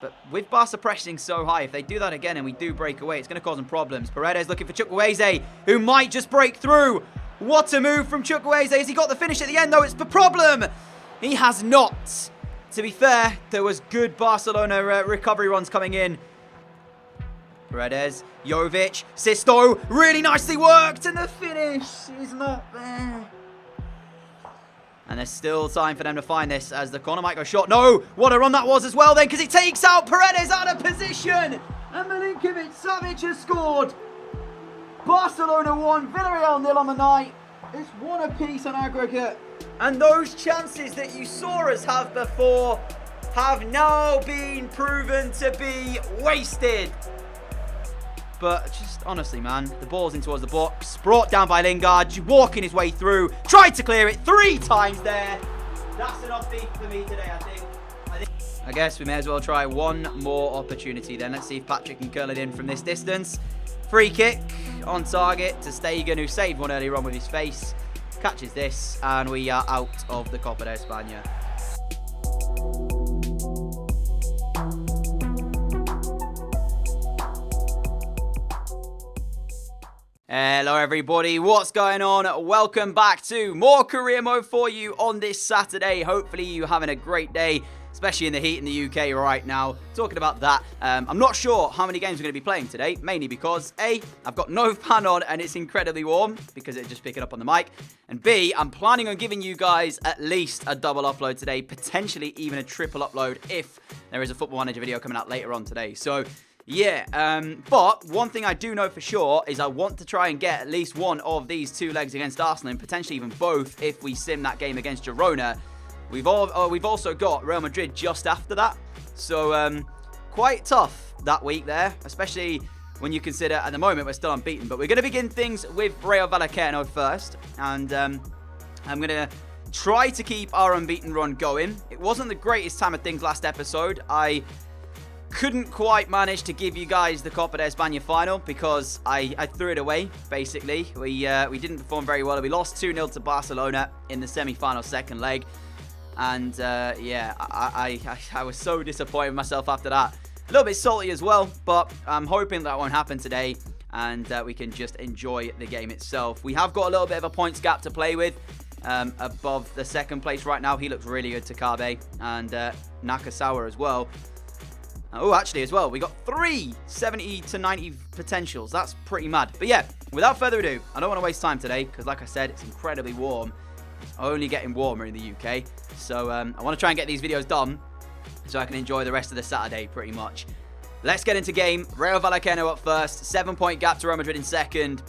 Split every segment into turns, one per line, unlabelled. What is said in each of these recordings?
But with Barca pressing so high, if they do that again and we do break away, it's going to cause them problems. Paredes looking for Chukwueze, who might just break through. What a move from Chukwueze. Has he got the finish at the end, though? It's the problem. He has not. To be fair, there was good Barcelona recovery runs coming in. Paredes, Jovic, Sisto, really nicely worked, and the finish is not there. And there's still time for them to find this as the corner might go short. No, what a run that was as well then, because it takes out Paredes out of position. And Milinkovic-Savic has scored. Barcelona 1, Villarreal 0 on the night. It's 1 apiece on aggregate. And those chances that you saw us have before have now been proven to be wasted. But just honestly, man, the ball's in towards the box. Brought down by Lingard, walking his way through. Tried to clear it 3 times there. That's enough beat for me today, I think. I guess we may as well try one more opportunity then. Let's see if Patrick can curl it in from this distance. Free kick on target to Stegen, who saved one earlier on with his face. Catches this, and we are out of the Copa de España. Hello everybody, what's going on? Welcome back to more career mode for you on this Saturday. Hopefully you're having a great day, especially in the heat in the UK right now. Talking about that, I'm not sure how many games we're going to be playing today, mainly because A, I've got no fan on and it's incredibly warm because it just picked it up on the mic. And B, I'm planning on giving you guys at least a double upload today, potentially even a triple upload if there is a Football Manager video coming out later on today. So yeah, but one thing I do know for sure is I want to try and get at least one of these 2 legs against Arsenal and potentially even both if we sim that game against Girona. We've also got Real Madrid just after that, so quite tough that week there, especially when you consider at the moment we're still unbeaten. But we're going to begin things with Rayo Vallecano first, and I'm going to try to keep our unbeaten run going. It wasn't the greatest time of things last episode. I couldn't quite manage to give you guys the Copa de España final because I threw it away, basically. We didn't perform very well. We lost 2-0 to Barcelona in the semi-final second leg. And yeah, I was so disappointed with myself after that. A little bit salty as well, but I'm hoping that won't happen today and we can just enjoy the game itself. We have got a little bit of a points gap to play with. Above the second place right now, he looks really good, Takabe, and Nakasawa as well. Oh, actually, as well, we got 3 70 to 90 potentials. That's pretty mad. But yeah, without further ado, I don't want to waste time today because, like I said, it's incredibly warm. It's only getting warmer in the UK. So I want to try and get these videos done so I can enjoy the rest of the Saturday pretty much. Let's get into game. Rayo Vallecano up first. 7-point gap to Real Madrid in second.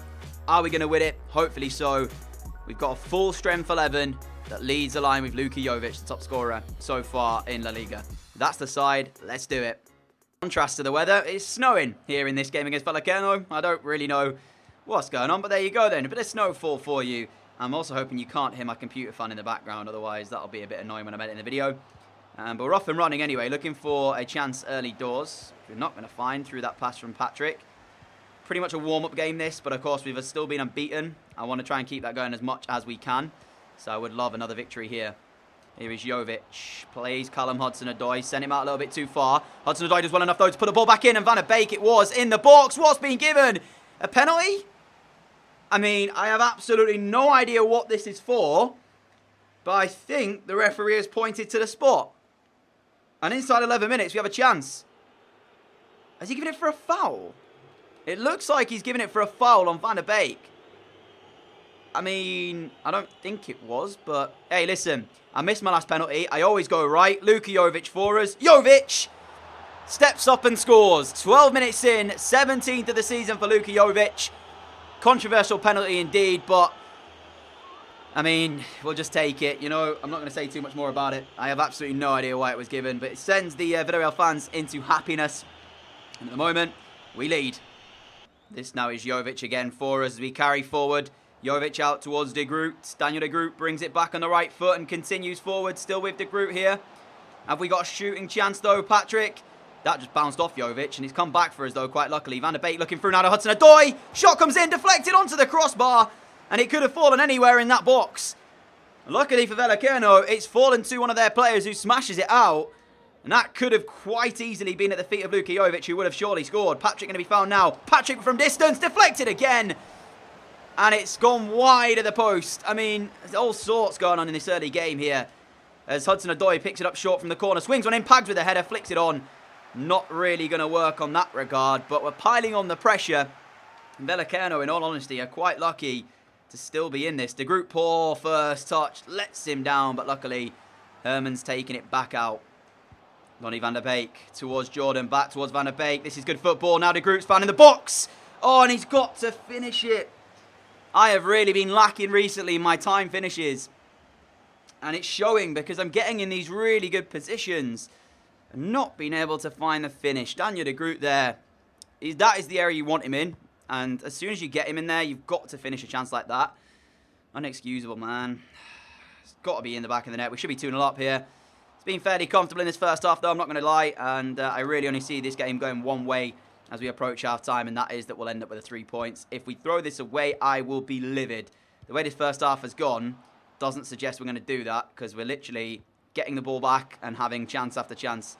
Are we going to win it? Hopefully so. We've got a full strength 11 that leads the line with Luka Jovic, the top scorer so far in La Liga. That's the side. Let's do it. Contrast to the weather, it's snowing here in this game against Vallecano. I don't really know what's going on, but there you go then. A bit of snowfall for you. I'm also hoping you can't hear my computer fan in the background, otherwise that'll be a bit annoying when I'm editing the video. But we're off and running anyway, looking for a chance early doors. We're not going to find through that pass from Patrick. Pretty much a warm-up game this, but of course we've still been unbeaten. I want to try and keep that going as much as we can. So I would love another victory here. Here is Jovic, plays Callum Hudson-Odoi, sent him out a little bit too far. Hudson-Odoi does well enough though to put the ball back in, and Van der Beek it was in the box. What's been given? A penalty? I mean, I have absolutely no idea what this is for, but I think the referee has pointed to the spot. And inside 11 minutes, we have a chance. Has he given it for a foul? It looks like he's giving it for a foul on Van der Beek. I mean, I don't think it was, but hey, listen, I missed my last penalty. I always go right. Luka Jovic for us. Jovic steps up and scores. 12 minutes in, 17th of the season for Luka Jovic. Controversial penalty indeed, but I mean, we'll just take it. You know, I'm not going to say too much more about it. I have absolutely no idea why it was given, but it sends the Villarreal fans into happiness. And at the moment, we lead. This now is Jovic again for us as we carry forward. Jovic out towards De Groot. Daniel De Groot brings it back on the right foot and continues forward. Still with De Groot here. Have we got a shooting chance though, Patrick? That just bounced off Jovic and he's come back for us though, quite luckily. Van der Beek looking through now to Hudson-Odoi. Shot comes in, deflected onto the crossbar. And it could have fallen anywhere in that box. Luckily for Vallecano, it's fallen to one of their players who smashes it out. And that could have quite easily been at the feet of Luka Jovic, who would have surely scored. Patrick going to be found now. Patrick from distance, deflected again. And it's gone wide of the post. I mean, there's all sorts going on in this early game here. As Hudson-Odoi picks it up short from the corner. Swings one in, Pags with a header, flicks it on. Not really going to work on that regard, but we're piling on the pressure. And Vallecano, in all honesty, are quite lucky to still be in this. De Groot, poor first touch, lets him down, but luckily Herman's taking it back out. Donny van der Beek towards Jordan, back towards Van der Beek. This is good football. Now De Groot's found in the box. Oh, and he's got to finish it. I have really been lacking recently in my time finishes. And it's showing because I'm getting in these really good positions and not being able to find the finish. Daniel De Groot there. That is the area you want him in. And as soon as you get him in there, you've got to finish a chance like that. Unexcusable, man. It's got to be in the back of the net. We should be 2-0 up here. It's been fairly comfortable in this first half, though, I'm not going to lie. And I really only see this game going one way as we approach half-time, and that is that we'll end up with 3 points. If we throw this away, I will be livid. The way this first half has gone doesn't suggest we're going to do that, because we're literally getting the ball back and having chance after chance.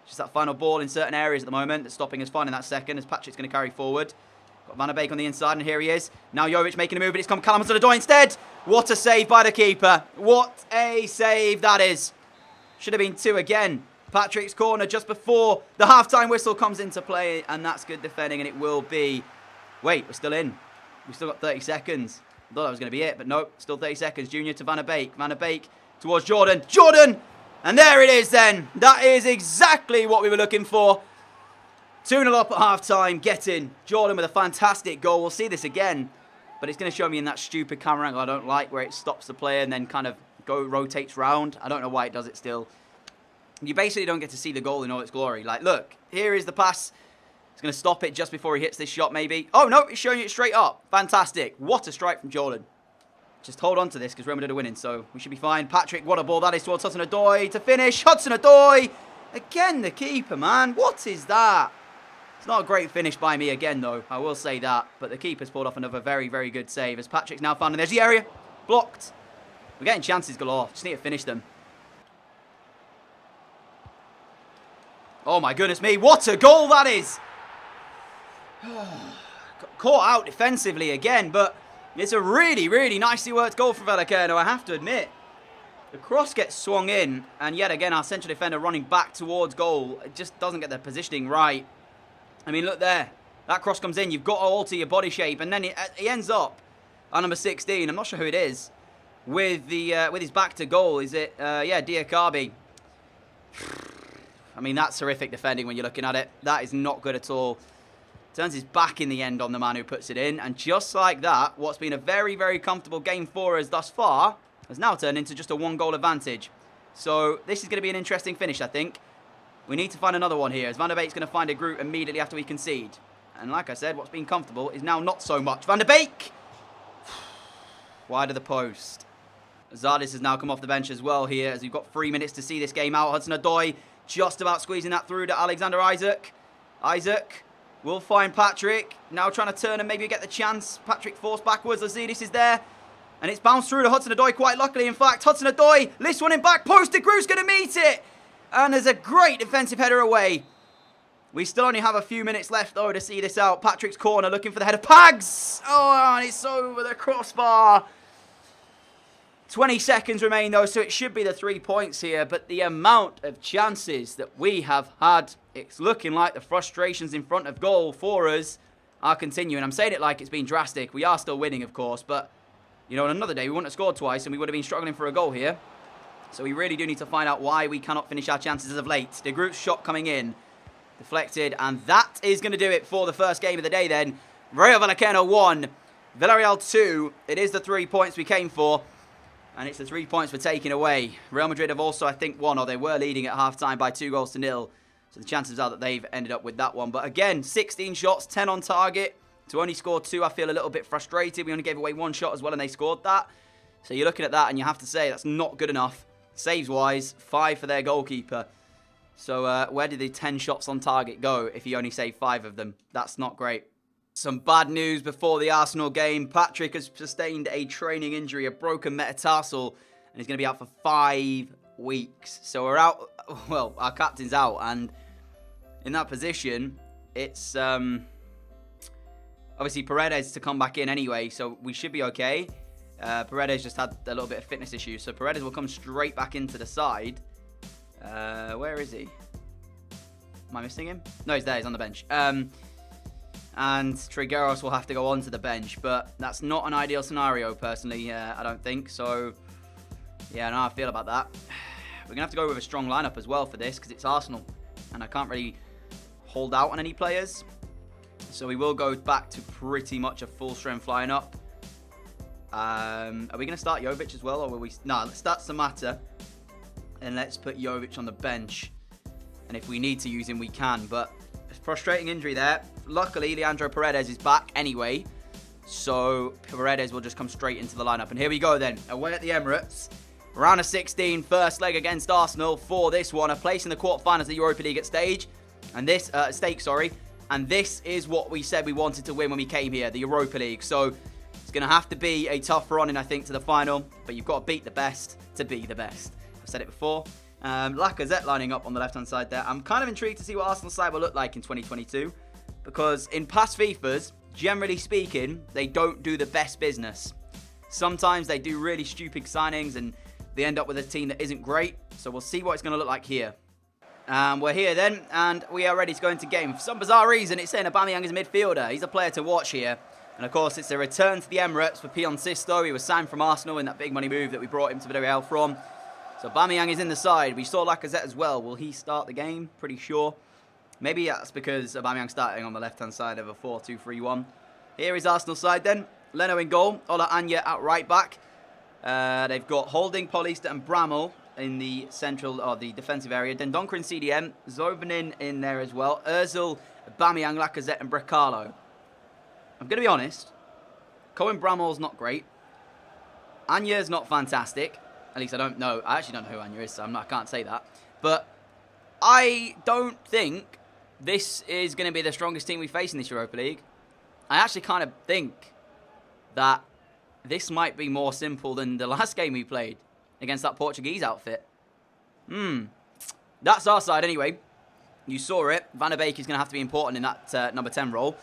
Just that final ball in certain areas at the moment that's stopping us finding that second, as Patrick's going to carry forward. Got Van der Beek on the inside, and here he is. Now Jovic making a move, but it's come Callum Hudson-Odoi instead. What a save by the keeper. What a save that is. Should have been 2 again. Patrick's corner just before the half-time whistle comes into play, and that's good defending, and it will be... Wait, we're still in. We've still got 30 seconds. I thought that was going to be it, but nope, still 30 seconds. Junior to Van der Beek. Van der Beek towards Jordan. Jordan! And there it is then. That is exactly what we were looking for. 2-0 up at half-time. Get in. Jordan with a fantastic goal. We'll see this again, but it's going to show me in that stupid camera angle I don't like, where it stops the player and then kind of rotates round. I don't know why it does it still. You basically don't get to see the goal in all its glory. Like, look, here is the pass. It's going to stop it just before he hits this shot, maybe. Oh, no, it's showing it straight up. Fantastic. What a strike from Jordan. Just hold on to this because Real Madrid are winning, so we should be fine. Patrick, what a ball that is towards Hudson-Odoi to finish. Hudson-Odoi. Again, the keeper, man. What is that? It's not a great finish by me again, though. I will say that. But the keeper's pulled off another very, very good save as Patrick's now found, and there's the area. Blocked. We're getting chances galore. Just need to finish them. Oh my goodness me. What a goal that is. Got caught out defensively again, but it's a really, really nicely worked goal from Vallecano, I have to admit. The cross gets swung in, and yet again our central defender running back towards goal. It just doesn't get the positioning right. I mean, look there. That cross comes in. You've got to alter your body shape, and then he ends up on number 16. I'm not sure who it is. With his back to goal, is it? Yeah, Diakabi. I mean, that's horrific defending when you're looking at it. That is not good at all. Turns his back in the end on the man who puts it in. And just like that, what's been a very, very comfortable game for us thus far has now turned into just a 1-goal advantage. So this is going to be an interesting finish, I think. We need to find another one here, as Van der Beek's going to find a group immediately after we concede. And like I said, what's been comfortable is now not so much. Van der Beek! Wide of the post. Zardis has now come off the bench as well here, as we've got 3 minutes to see this game out. Hudson-Odoi just about squeezing that through to Alexander Isaac. Isaac will find Patrick. Now trying to turn and maybe get the chance. Patrick forced backwards. Lazidis is there. And it's bounced through to Hudson-Odoi quite luckily. In fact, Hudson-Odoi lifts one in back post. De Groot's going to meet it. And there's a great defensive header away. We still only have a few minutes left, though, to see this out. Patrick's corner looking for the header. Pags! Oh, and it's over the crossbar. 20 seconds remain, though, so it should be the 3 points here. But the amount of chances that we have had, it's looking like the frustrations in front of goal for us are continuing. I'm saying it like it's been drastic. We are still winning, of course. But, you know, on another day, we wouldn't have scored twice and we would have been struggling for a goal here. So we really do need to find out why we cannot finish our chances as of late. De Groot's shot coming in. Deflected. And that is going to do it for the first game of the day then. Rayo Vallecano 1. Villarreal 2. It is the 3 points we came for. And it's the 3 points we're taking away. Real Madrid have also, I think, won, or they were leading at half-time by 2-0. So the chances are that they've ended up with that one. But again, 16 shots, 10 on target. To only score 2, I feel a little bit frustrated. We only gave away 1 shot as well, and they scored that. So you're looking at that, and you have to say that's not good enough. Saves-wise, 5 for their goalkeeper. So where did the 10 shots on target go if he only saved 5 of them? That's not great. Some bad news before the Arsenal game. Patrick has sustained a training injury, a broken metatarsal, and he's going to be out for 5 weeks. So we're out, well, our captain's out, and in that position, it's obviously Paredes to come back in anyway, so we should be okay. Paredes just had a little bit of fitness issues, so Paredes will come straight back into the side. Where is he? Am I missing him? No, he's there. He's on the bench. And Trigueros will have to go onto the bench, but that's not an ideal scenario, personally, I don't think. So, yeah, I know how I feel about that. We're going to have to go with a strong lineup as well for this, because it's Arsenal, and I can't really hold out on any players. So we will go back to pretty much a full-strength lineup. Are we going to start Jovic as well, or will we? No, let's start Samatta, and let's put Jovic on the bench. And if we need to use him, we can. But it's a frustrating injury there. Luckily, Leandro Paredes is back anyway, so Paredes will just come straight into the lineup. And here we go then, away at the Emirates. Round of 16, first leg against Arsenal for this one. A place in the quarterfinals of the Europa League at stake. And this is what we said we wanted to win when we came here, the Europa League. So it's going to have to be a tough run in, I think, to the final. But you've got to beat the best to be the best. I've said it before. Lacazette lining up on the left-hand side there. I'm kind of intrigued to see what Arsenal's side will look like in 2022. Because in past FIFAs, generally speaking, they don't do the best business. Sometimes they do really stupid signings and they end up with a team that isn't great. So we'll see what it's going to look like here. We're here then, and we are ready to go into game. For some bizarre reason, it's saying Aubameyang is a midfielder. He's a player to watch here. And of course, it's a return to the Emirates for Pion Sisto. He was signed from Arsenal in that big money move that we brought him to Villarreal from. So Aubameyang is in the side. We saw Lacazette as well. Will he start the game? Pretty sure. Maybe that's because Aubameyang's starting on the left-hand side of a 4-2-3-1. Here is Arsenal's side then. Leno in goal. Ola Anya at right back. They've got Holding, Paulista and Bramall in the central, or the defensive area. Dendoncker in CDM. Zobanin in there as well. Ozil, Aubameyang, Lacazette and Brecalo. I'm going to be honest. Cohen Bramall's not great. Anya's not fantastic. At least I don't know. I actually don't know who Anya is, so I can't say that. But I don't think this is going to be the strongest team we face in this Europa League. I actually kind of think that this might be more simple than the last game we played against that Portuguese outfit. That's our side anyway. You saw it. Van der Beek is going to have to be important in that number 10 role.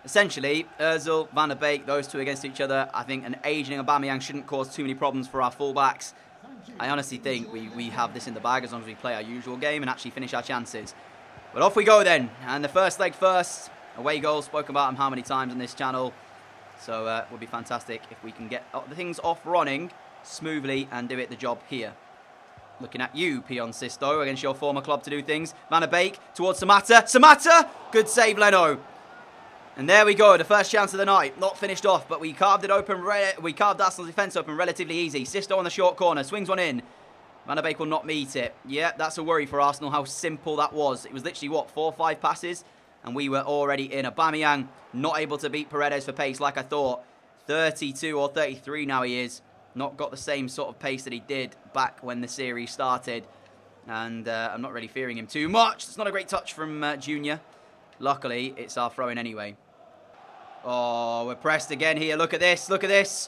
Essentially, Ozil, Van der Beek, those two against each other. I think an aging Aubameyang shouldn't cause too many problems for our fullbacks. I honestly think we have this in the bag as long as we play our usual game and actually finish our chances. But off we go then. And the first leg first. Away goal. Spoken about them how many times on this channel. So it would be fantastic if we can get the things off running smoothly and do it the job here. Looking at you, Pion Sisto, against your former club to do things. Van der Beek towards Samatta. Samatta! Good save, Leno. And there we go, the first chance of the night. Not finished off, but we carved it open. We carved Arsenal's defence open relatively easy. Sisto on the short corner, swings one in. Van der Beek will not meet it. Yeah, that's a worry for Arsenal, how simple that was. It was literally, what, 4 or 5 passes? And we were already in. Aubameyang not able to beat Paredes for pace like I thought. 32 or 33 now he is. Not got the same sort of pace that he did back when the series started. And I'm not really fearing him too much. It's not a great touch from Junior. Luckily, it's our throw-in anyway. Oh, we're pressed again here. Look at this. Look at this.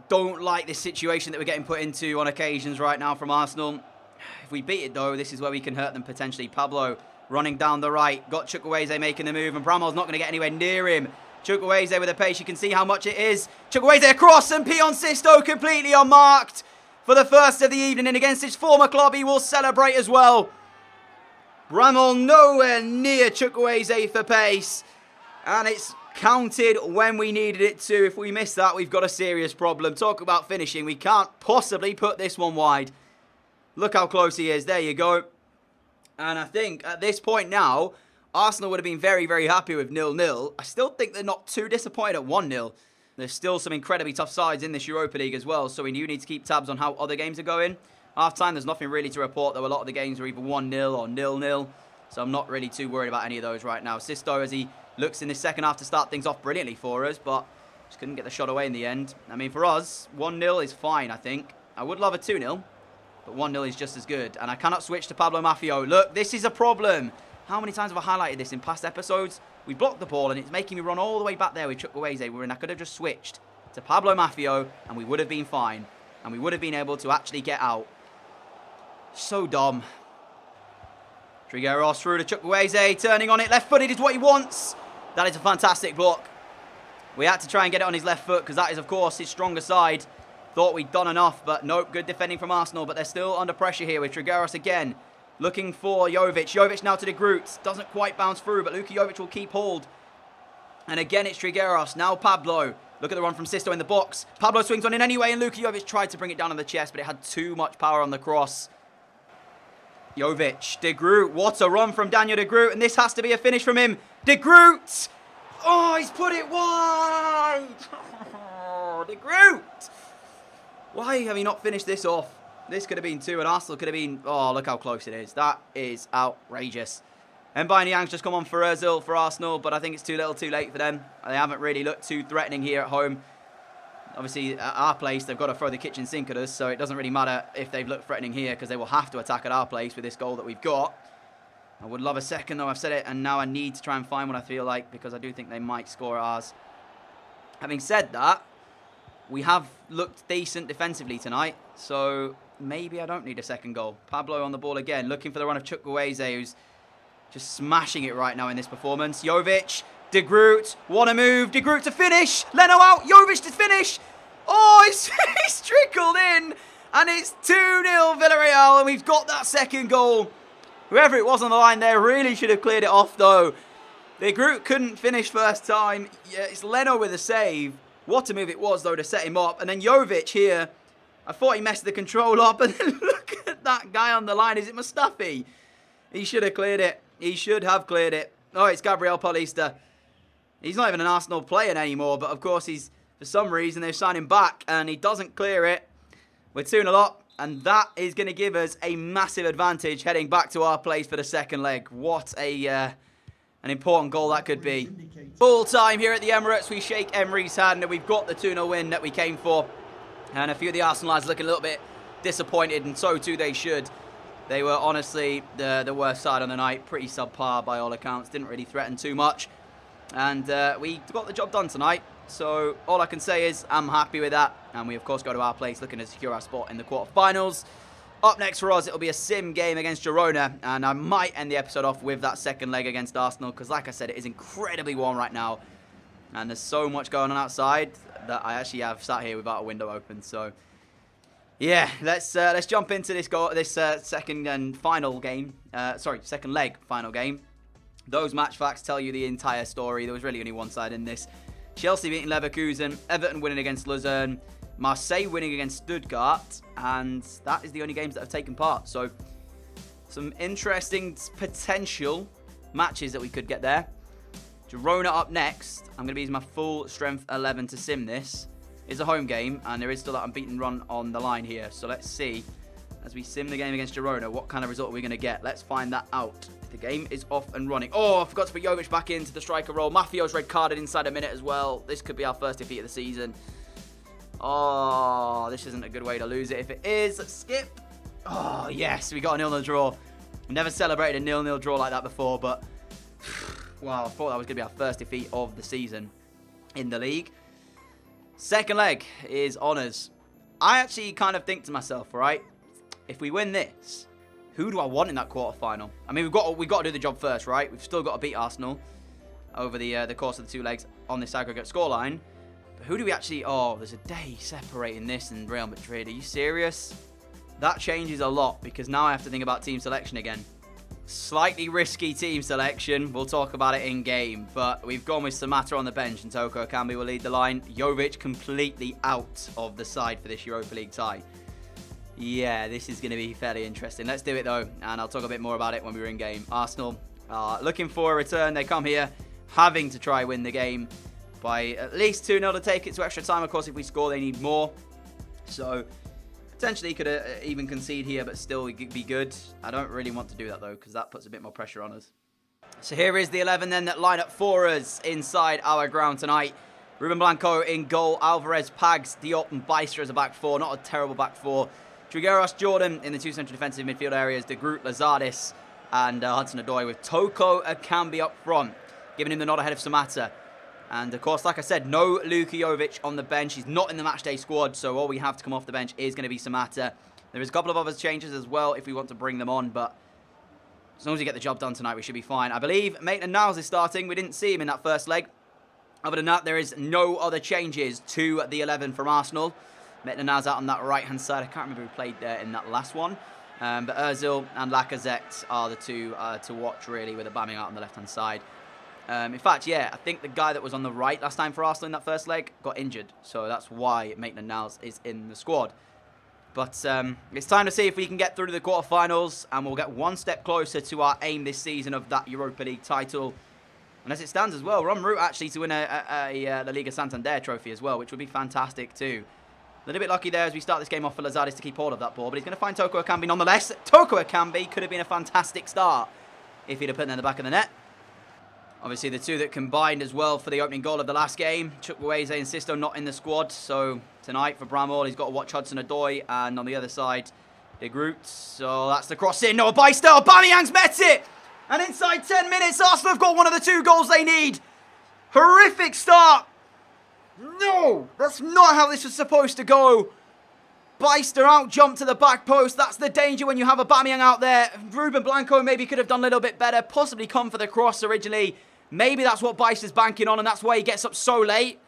Don't like this situation that we're getting put into on occasions right now from Arsenal. If we beat it, though, this is where we can hurt them potentially. Pablo running down the right. Got Chukwueze making the move, and Bramall's not going to get anywhere near him. Chukwueze with a pace. You can see how much it is. Chukwueze across, and Pion Sisto completely unmarked for the first of the evening. And against his former club, he will celebrate as well. Bramall nowhere near Chukwueze for pace. And it's counted when we needed it to. If we miss that, we've got a serious problem. Talk about finishing. We can't possibly put this one wide. Look how close he is. There you go. And I think at this point now, Arsenal would have been very, very happy with 0-0. I still think they're not too disappointed at 1-0. There's still some incredibly tough sides in this Europa League as well. So we do need to keep tabs on how other games are going. Half-time, there's nothing really to report, though. A lot of the games are either 1-0 or 0-0. So I'm not really too worried about any of those right now. Sisto, as he looks in the second half to start things off brilliantly for us, but just couldn't get the shot away in the end. I mean, for us, 1-0 is fine, I think. I would love a 2-0, but 1-0 is just as good. And I cannot switch to Pablo Maffio. Look, this is a problem. How many times have I highlighted this in past episodes? We blocked the ball, and it's making me run all the way back there with Chukwueze, wherein I could have just switched to Pablo Maffio, and we would have been fine. And we would have been able to actually get out. So dumb. Trigueros through to Chukwueze, turning on it. Left-footed is what he wants. That is a fantastic block. We had to try and get it on his left foot because that is, of course, his stronger side. Thought we'd done enough, but nope. Good defending from Arsenal, but they're still under pressure here with Trigueros again. Looking for Jovic. Jovic now to De Groot. Doesn't quite bounce through, but Luka Jovic will keep hold. And again, it's Trigueros. Now Pablo. Look at the run from Sisto in the box. Pablo swings on in anyway, and Luka Jovic tried to bring it down on the chest, but it had too much power on the cross. Jovic, De Groot, what a run from Daniel De Groot, and this has to be a finish from him. De Groot! Oh, he's put it wide! Oh, De Groot! Why have you not finished this off? This could have been 2, and Arsenal could have been... Oh, look how close it is. That is outrageous. Mbaye Niang's just come on for Ozil for Arsenal, but I think it's too little too late for them. They haven't really looked too threatening here at home. Obviously, at our place, they've got to throw the kitchen sink at us, so it doesn't really matter if they've looked threatening here because they will have to attack at our place with this goal that we've got. I would love a second, though. I've said it, and now I need to try and find what I feel like because I do think they might score at ours. Having said that, we have looked decent defensively tonight, so maybe I don't need a second goal. Pablo on the ball again, looking for the run of Chukwueze, who's just smashing it right now in this performance. Jovic, De Groot, want to move. De Groot to finish. Leno out. Jovic to finish. Oh, he's trickled in. And it's 2-0 Villarreal. And we've got that second goal. Whoever it was on the line there really should have cleared it off, though. De Groot couldn't finish first time. Yeah, it's Leno with a save. What a move it was, though, to set him up. And then Jovic here. I thought he messed the control up. And then look at that guy on the line. Is it Mustafi? He should have cleared it. He should have cleared it. Oh, it's Gabriel Paulista. He's not even an Arsenal player anymore, but of course for some reason, they've signed him back, and he doesn't clear it. We're 2-0 up, and that is going to give us a massive advantage heading back to our place for the second leg. What an important goal that could be. Full time here at the Emirates. We shake Emery's hand, and we've got the 2-0 win that we came for. And a few of the Arsenal lads looking a little bit disappointed, and so too they should. They were honestly the worst side on the night. Pretty subpar by all accounts. Didn't really threaten too much. And we got the job done tonight. So all I can say is I'm happy with that. And we, of course, go to our place looking to secure our spot in the quarterfinals. Up next for us, it'll be a sim game against Girona. And I might end the episode off with that second leg against Arsenal. Because like I said, it is incredibly warm right now. And there's so much going on outside that I actually have sat here without a window open. So yeah, let's jump into this second and final game. Second leg final game. Those match facts tell you the entire story. There was really only one side in this. Chelsea beating Leverkusen, Everton winning against Luzern, Marseille winning against Stuttgart, and that is the only games that have taken part. So some interesting potential matches that we could get there. Girona up next. I'm going to be using my full strength 11 to sim this. It's a home game, and there is still that unbeaten run on the line here. So let's see, as we sim the game against Girona, what kind of result are we going to get? Let's find that out. The game is off and running. Oh, I forgot to put Jovic back into the striker role. Mafio's red carded inside a minute as well. This could be our first defeat of the season. Oh, this isn't a good way to lose it. If it is, let's skip. Oh, yes, we got a 0-0 draw. Never celebrated a 0-0 draw like that before, but wow, I thought that was going to be our first defeat of the season in the league. Second leg is honours. I actually kind of think to myself, right, if we win this, who do I want in that quarterfinal? I mean, we've got to do the job first, right? We've still got to beat Arsenal over the course of the 2 legs on this aggregate scoreline. But who do we actually... Oh, there's a day separating this and Real Madrid. Are you serious? That changes a lot because now I have to think about team selection again. Slightly risky team selection. We'll talk about it in game. But we've gone with Samata on the bench and Toko Ekambi will lead the line. Jovic completely out of the side for this Europa League tie. Yeah, this is going to be fairly interesting. Let's do it, though, and I'll talk a bit more about it when we're in game. Arsenal looking for a return. They come here having to try win the game by at least 2-0 to take it to extra time. Of course, if we score, they need more. So, potentially could even concede here, but still be good. I don't really want to do that, though, because that puts a bit more pressure on us. So here is the 11, then, that line up for us inside our ground tonight. Ruben Blanco in goal. Alvarez, Pags, Diop, and Bicester as a back four. Not a terrible back four. Trigueros, Jordan in the 2 central defensive midfield areas. De Groot, Lazardis, and Hudson-Odoi with Toko Ekambi up front, giving him the nod ahead of Samata. And, of course, like I said, no Luka Jovic on the bench. He's not in the matchday squad, so all we have to come off the bench is going to be Samata. There is a couple of other changes as well if we want to bring them on, but as long as we get the job done tonight, we should be fine. I believe Maitland-Niles is starting. We didn't see him in that first leg. Other than that, there is no other changes to the 11 from Arsenal. Maitland-Niles out on that right-hand side. I can't remember who played there in that last one. But Ozil and Lacazette are the two to watch, really, with Aubameyang out on the left-hand side. In fact, yeah, I think the guy that was on the right last time for Arsenal in that first leg got injured. So that's why Maitland-Niles is in the squad. But it's time to see if we can get through to the quarterfinals, and we'll get one step closer to our aim this season of that Europa League title. And as it stands as well, we're en route actually to win a La Liga Santander trophy as well, which would be fantastic too. A little bit lucky there as we start this game off for Lazardis to keep hold of that ball, but he's going to find Toko Ekambi nonetheless. Toko Ekambi could have been a fantastic start if he'd have put it in the back of the net. Obviously, the two that combined as well for the opening goal of the last game. Chukwueze and Sisto not in the squad. So tonight for Bramall, he's got to watch Hudson-Odoi. And on the other side, De Groot. So that's the cross in. Noah Bijster. Aubameyang's met it. And inside 10 minutes, Arsenal have got one of the 2 goals they need. Horrific start. No, that's not how this was supposed to go. Bijster out, jump to the back post. That's the danger when you have Aubameyang out there. Ruben Blanco maybe could have done a little bit better. Possibly come for the cross originally. Maybe that's what Bijster's banking on, and that's why he gets up so late.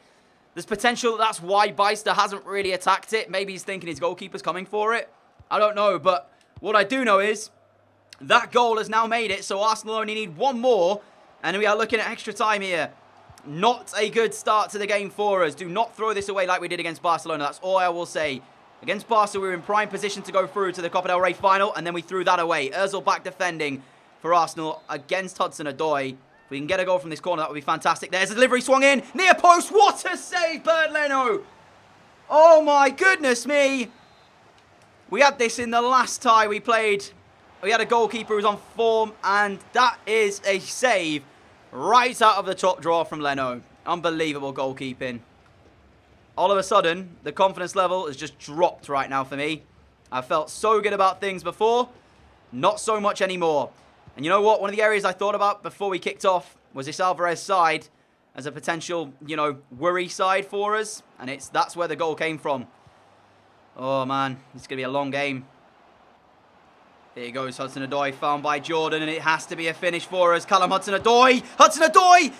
There's potential that's why Bijster hasn't really attacked it. Maybe he's thinking his goalkeeper's coming for it. I don't know, but what I do know is that goal has now made it, so Arsenal only need one more, and we are looking at extra time here. Not a good start to the game for us. Do not throw this away like we did against Barcelona. That's all I will say. Against Barca, we were in prime position to go through to the Copa del Rey final, and then we threw that away. Ozil back defending for Arsenal against Hudson-Odoi. If we can get a goal from this corner, that would be fantastic. There's a delivery swung in. Near post. What a save, Bernd Leno. Oh, my goodness me. We had this in the last tie we played. We had a goalkeeper who was on form, and that is a save right out of the top drawer from Leno. Unbelievable goalkeeping. All of a sudden, the confidence level has just dropped right now for me. I felt so good about things before, not so much anymore. And you know what? One of the areas I thought about before we kicked off was this Alvarez side as a potential, worry side for us. And that's where the goal came from. Oh, man. It's going to be a long game. Here goes Hudson-Odoi, found by Jordan, and it has to be a finish for us. Callum Hudson-Odoi! Hudson-Odoi!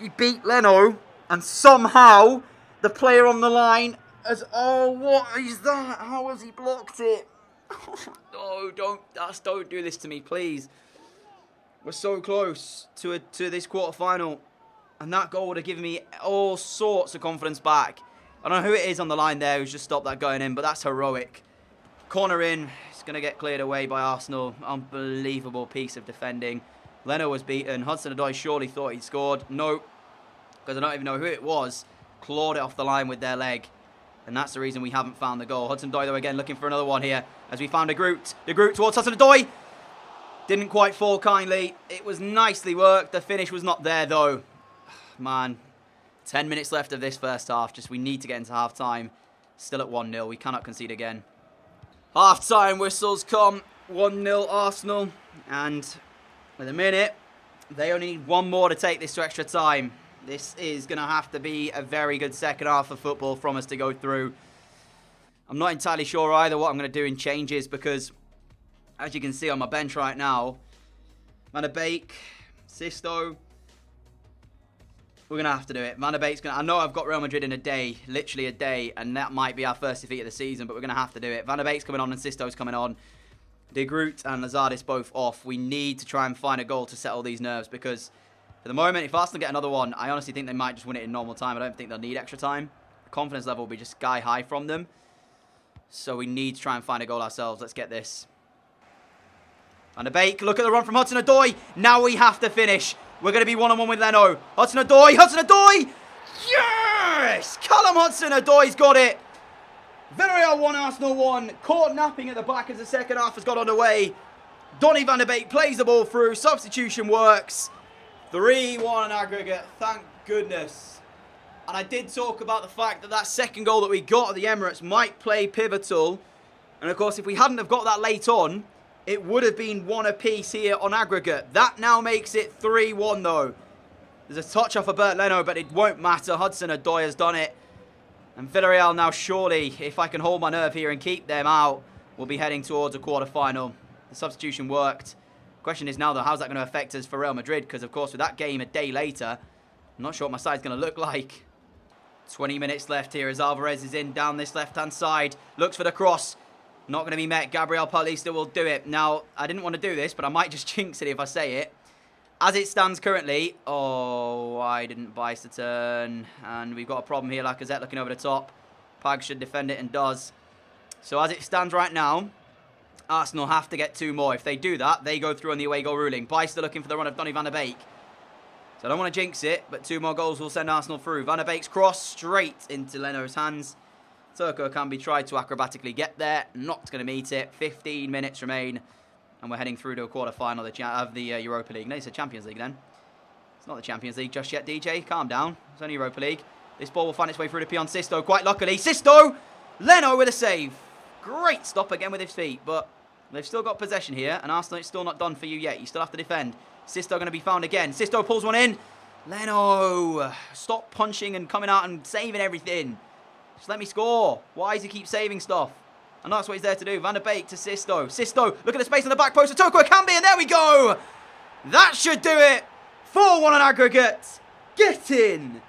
He beat Leno, and somehow the player on the line has... Oh, what is that? How has he blocked it? No, don't do this to me, please. We're so close to this quarterfinal, and that goal would have given me all sorts of confidence back. I don't know who it is on the line there who's just stopped that going in, but that's heroic. Corner in, it's going to get cleared away by Arsenal. Unbelievable piece of defending. Leno was beaten. Hudson-Odoi surely thought he'd scored. No, because I don't even know who it was. Clawed it off the line with their leg. And that's the reason we haven't found the goal. Hudson-Odoi, though, again, looking for another one here. As we found De Groot. De Groot towards Hudson-Odoi. Didn't quite fall kindly. It was nicely worked. The finish was not there, though. Man, 10 minutes left of this first half. Just we need to get into half-time. Still at 1-0. We cannot concede again. Half-time whistles come. 1-0 Arsenal. And with a minute, they only need one more to take this to extra time. This is going to have to be a very good second half of football from us to go through. I'm not entirely sure either what I'm going to do in changes because, as you can see on my bench right now, Van der Beek, Sisto, we're going to have to do it. Van der Beek's going to... I know I've got Real Madrid in a day, literally a day, and that might be our first defeat of the season, but we're going to have to do it. Van der Beek's coming on and Sisto's coming on. De Groot and Lazardis both off. We need to try and find a goal to settle these nerves because for the moment, if Arsenal get another one, I honestly think they might just win it in normal time. I don't think they'll need extra time. The confidence level will be just sky high from them. So we need to try and find a goal ourselves. Let's get this. Van der Beek, look at the run from Hudson-Odoi. Now we have to finish. We're going to be one-on-one with Leno. Hudson-Odoi, Hudson-Odoi! Yes! Callum Hudson-Odoi's got it. Villarreal 1, Arsenal 1. Caught napping at the back as the second half has got underway. Donny Van der Beek plays the ball through. Substitution works. 3-1 in aggregate. Thank goodness. And I did talk about the fact that second goal that we got at the Emirates might play pivotal. And of course, if we hadn't have got that late on, it would have been 1 apiece here on aggregate. That now makes it 3-1 though. There's a touch off of Bernd Leno, but it won't matter. Hudson-Odoi has done it. And Villarreal now surely, if I can hold my nerve here and keep them out, will be heading towards a quarter-final. The substitution worked. Question is now, though, how's that going to affect us for Real Madrid? Because, of course, with that game a day later, I'm not sure what my side's going to look like. 20 minutes left here as Alvarez is in down this left-hand side. Looks for the cross. Not going to be met. Gabriel Paulista will do it. Now, I didn't want to do this, but I might just jinx it if I say it. As it stands currently... Oh, I didn't bice the turn. And we've got a problem here. Lacazette looking over the top. Pag should defend it and does. So as it stands right now, Arsenal have to get 2 more. If they do that, they go through on the away goal ruling. Bice looking for the run of Donny van der Beek. So I don't want to jinx it, but 2 more goals will send Arsenal through. Van der Beek's cross straight into Leno's hands. Turco can be tried to acrobatically get there. Not going to meet it. 15 minutes remain. And we're heading through to a quarter-final of the Europa League. No, it's a Champions League then. It's not the Champions League just yet, DJ. Calm down. It's only Europa League. This ball will find its way through to Pion Sisto, quite luckily. Sisto! Leno with a save. Great stop again with his feet, but they've still got possession here, and Arsenal, it's still not done for you yet. You still have to defend. Sisto going to be found again. Sisto pulls one in. Leno, stop punching and coming out and saving everything. Just let me score. Why does he keep saving stuff? And that's what he's there to do. Van der Beek to Sisto. Sisto, look at the space on the back post for Toko Ekambi, and there we go. That should do it. 4-1 on aggregate. Get in.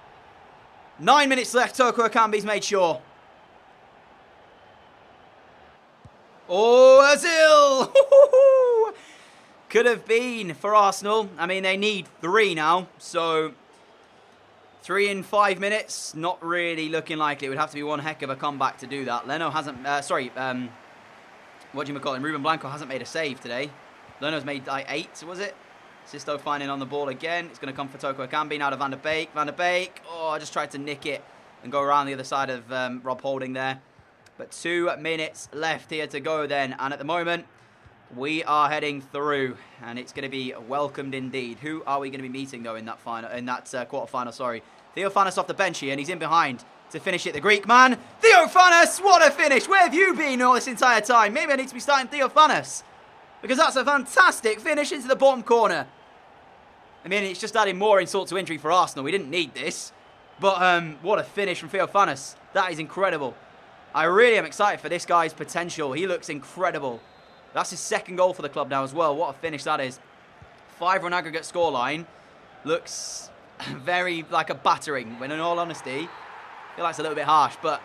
9 minutes left. Toko Ekambi's made sure. Oh, Ozil! Could have been for Arsenal. I mean, they need 3 now. So, 3 in 5 minutes. Not really looking likely. It would have to be one heck of a comeback to do that. Leno hasn't... what do you call him? Ruben Blanco hasn't made a save today. Leno's made like 8, was it? Sisto finding on the ball again. It's going to come for Toko Ekambi. Now to Van der Beek. Van der Beek. Oh, I just tried to nick it and go around the other side of Rob Holding there. But 2 minutes left here to go then. And at the moment, we are heading through. And it's going to be welcomed indeed. Who are we going to be meeting, though, in that quarter-final? Sorry. Theophanos off the bench here, and he's in behind to finish it. The Greek man. Theophanos, what a finish. Where have you been all this entire time? Maybe I need to be starting Theophanos, because that's a fantastic finish into the bottom corner. I mean, it's just adding more insult to injury for Arsenal. We didn't need this. But what a finish from Theophanos. That is incredible. I really am excited for this guy's potential. He looks incredible. That's his 2nd goal for the club now as well. What a finish that is. 5-run aggregate scoreline. Looks very like a battering, when in all honesty, I feel like it's a little bit harsh. But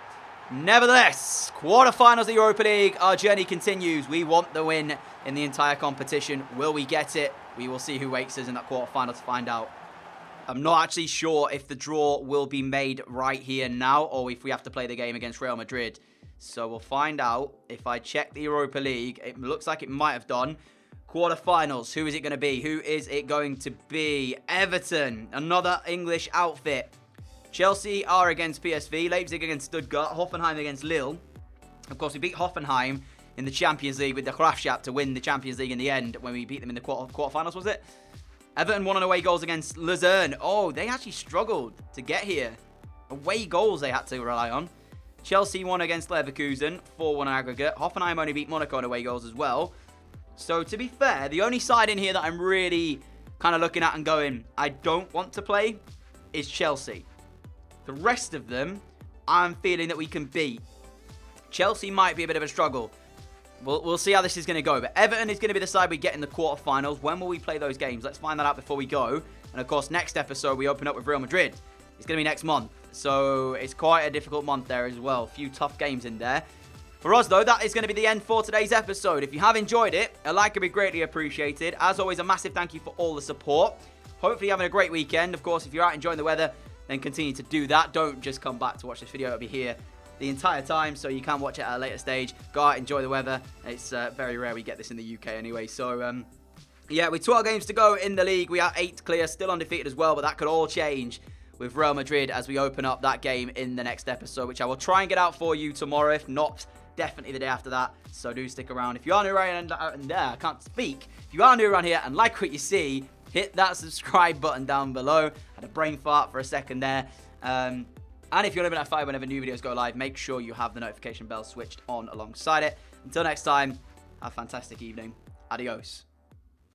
nevertheless, quarterfinals of the Europa League. Our journey continues. We want the win in the entire competition. Will we get it? We will see who wakes us in that quarterfinal to find out. I'm not actually sure if the draw will be made right here now, or if we have to play the game against Real Madrid. So we'll find out. If I check the Europa League, it looks like it might have done. Quarterfinals, who is it going to be? Who is it going to be? Everton, another English outfit. Chelsea are against PSV, Leipzig against Stuttgart, Hoffenheim against Lille. Of course, we beat Hoffenheim in the Champions League with the Graafschap to win the Champions League in the end when we beat them in the quarterfinals, was it? Everton won on away goals against Luzern. Oh, they actually struggled to get here. Away goals they had to rely on. Chelsea won against Leverkusen, 4-1 aggregate. Hoffenheim only beat Monaco on away goals as well. So, to be fair, the only side in here that I'm really kind of looking at and going, I don't want to play, is Chelsea. The rest of them, I'm feeling that we can beat. Chelsea might be a bit of a struggle. We'll see how this is going to go. But Everton is going to be the side we get in the quarterfinals. When will we play those games? Let's find that out before we go. And, of course, next episode, we open up with Real Madrid. It's going to be next month. So, it's quite a difficult month there as well. A few tough games in there. For us, though, that is going to be the end for today's episode. If you have enjoyed it, a like would be greatly appreciated. As always, a massive thank you for all the support. Hopefully, you're having a great weekend. Of course, if you're out enjoying the weather, then continue to do that. Don't just come back to watch this video. It'll be here the entire time, so you can watch it at a later stage. Go out, enjoy the weather. It's very rare we get this in the UK anyway. So, yeah, with 12 games to go in the league, we are 8 clear, still undefeated as well, but that could all change with Real Madrid as we open up that game in the next episode, which I will try and get out for you tomorrow. If not, definitely the day after that. So do stick around. If you are new around there, I can't speak. If you are new around here and like what you see, hit that subscribe button down below. Had a brain fart for a second there. And if you're living at 5 whenever new videos go live, make sure you have the notification bell switched on alongside it. Until next time, have a fantastic evening. Adios.